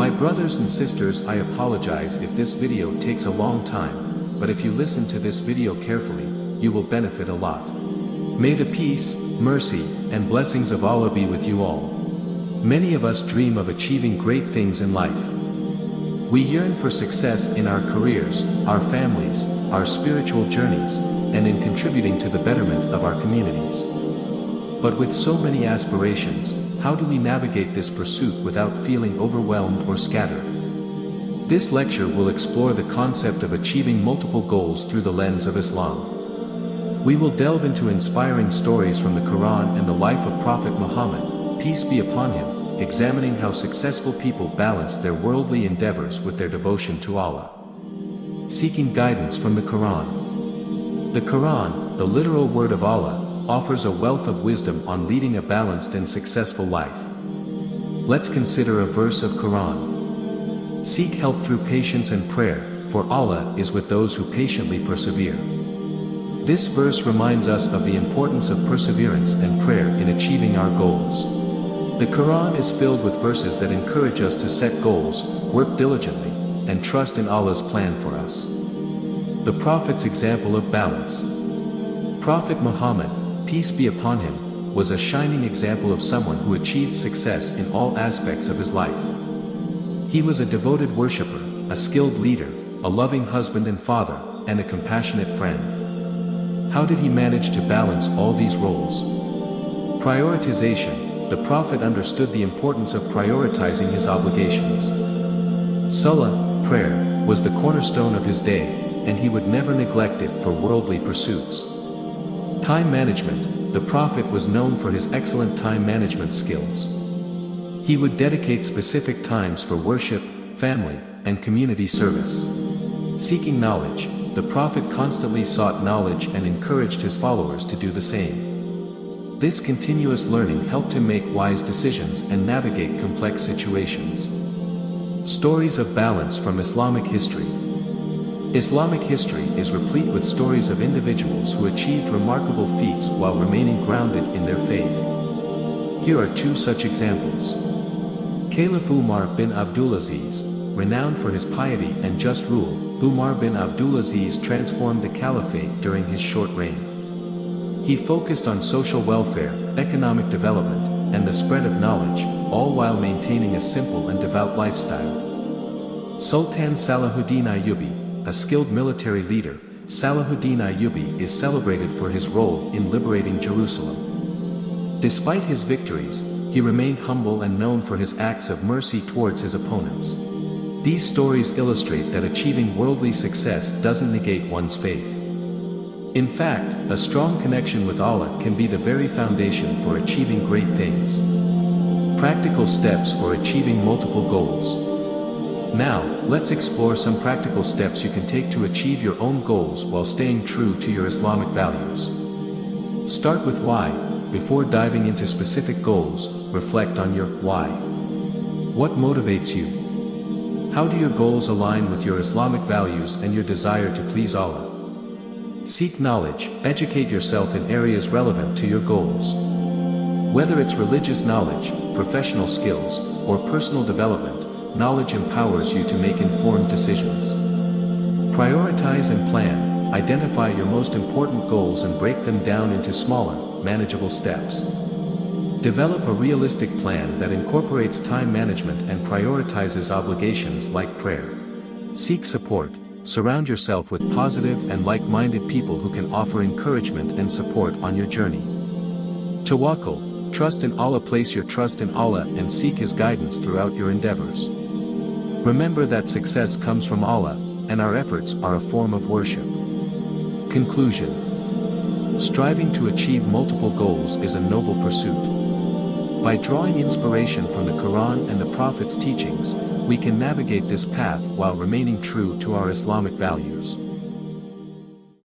My brothers and sisters, I apologize if this video takes a long time, but if you listen to this video carefully, you will benefit a lot. May the peace, mercy, and blessings of Allah be with you all. Many of us dream of achieving great things in life. We yearn for success in our careers, our families, our spiritual journeys, and in contributing to the betterment of our communities. But with so many aspirations, how do we navigate this pursuit without feeling overwhelmed or scattered? This lecture will explore the concept of achieving multiple goals through the lens of Islam. We will delve into inspiring stories from the Quran and the life of Prophet Muhammad, peace be upon him, examining how successful people balanced their worldly endeavors with their devotion to Allah. Seeking guidance from the Quran. The Quran, the literal word of Allah, offers a wealth of wisdom on leading a balanced and successful life. Let's consider a verse of Quran. Seek help through patience and prayer, for Allah is with those who patiently persevere. This verse reminds us of the importance of perseverance and prayer in achieving our goals. The Quran is filled with verses that encourage us to set goals, work diligently, and trust in Allah's plan for us. The Prophet's example of balance. Prophet Muhammad, peace be upon him, was a shining example of someone who achieved success in all aspects of his life. He was a devoted worshipper, a skilled leader, a loving husband and father, and a compassionate friend. How did he manage to balance all these roles? Prioritization. The Prophet understood the importance of prioritizing his obligations. Salah, prayer, was the cornerstone of his day, and he would never neglect it for worldly pursuits. Time management. The Prophet was known for his excellent time management skills. He would dedicate specific times for worship, family, and community service. Seeking knowledge. The Prophet constantly sought knowledge and encouraged his followers to do the same. This continuous learning helped him make wise decisions and navigate complex situations. Stories of balance from Islamic history. Islamic history is replete with stories of individuals who achieved remarkable feats while remaining grounded in their faith. Here are two such examples. Caliph Umar bin Abdulaziz, renowned for his piety and just rule, Umar bin Abdulaziz transformed the caliphate during his short reign. He focused on social welfare, economic development, and the spread of knowledge, all while maintaining a simple and devout lifestyle. Sultan Salahuddin Ayyubi, a skilled military leader, Salahuddin Ayyubi is celebrated for his role in liberating Jerusalem. Despite his victories, he remained humble and known for his acts of mercy towards his opponents. These stories illustrate that achieving worldly success doesn't negate one's faith. In fact, a strong connection with Allah can be the very foundation for achieving great things. Practical steps for achieving multiple goals. Now, let's explore some practical steps you can take to achieve your own goals while staying true to your Islamic values. Start with why. Before diving into specific goals, reflect on your why. What motivates you? How do your goals align with your Islamic values and your desire to please Allah? Seek knowledge. Educate yourself in areas relevant to your goals. Whether it's religious knowledge, professional skills, or personal development, knowledge empowers you to make informed decisions. Prioritize and plan. Identify your most important goals and break them down into smaller, manageable steps. Develop a realistic plan that incorporates time management and prioritizes obligations like prayer. Seek support. Surround yourself with positive and like-minded people who can offer encouragement and support on your journey. Tawakkul. Trust in Allah. Place your trust in Allah and seek His guidance throughout your endeavors. Remember that success comes from Allah, and our efforts are a form of worship. Conclusion. Striving to achieve multiple goals is a noble pursuit. By drawing inspiration from the Quran and the Prophet's teachings, we can navigate this path while remaining true to our Islamic values.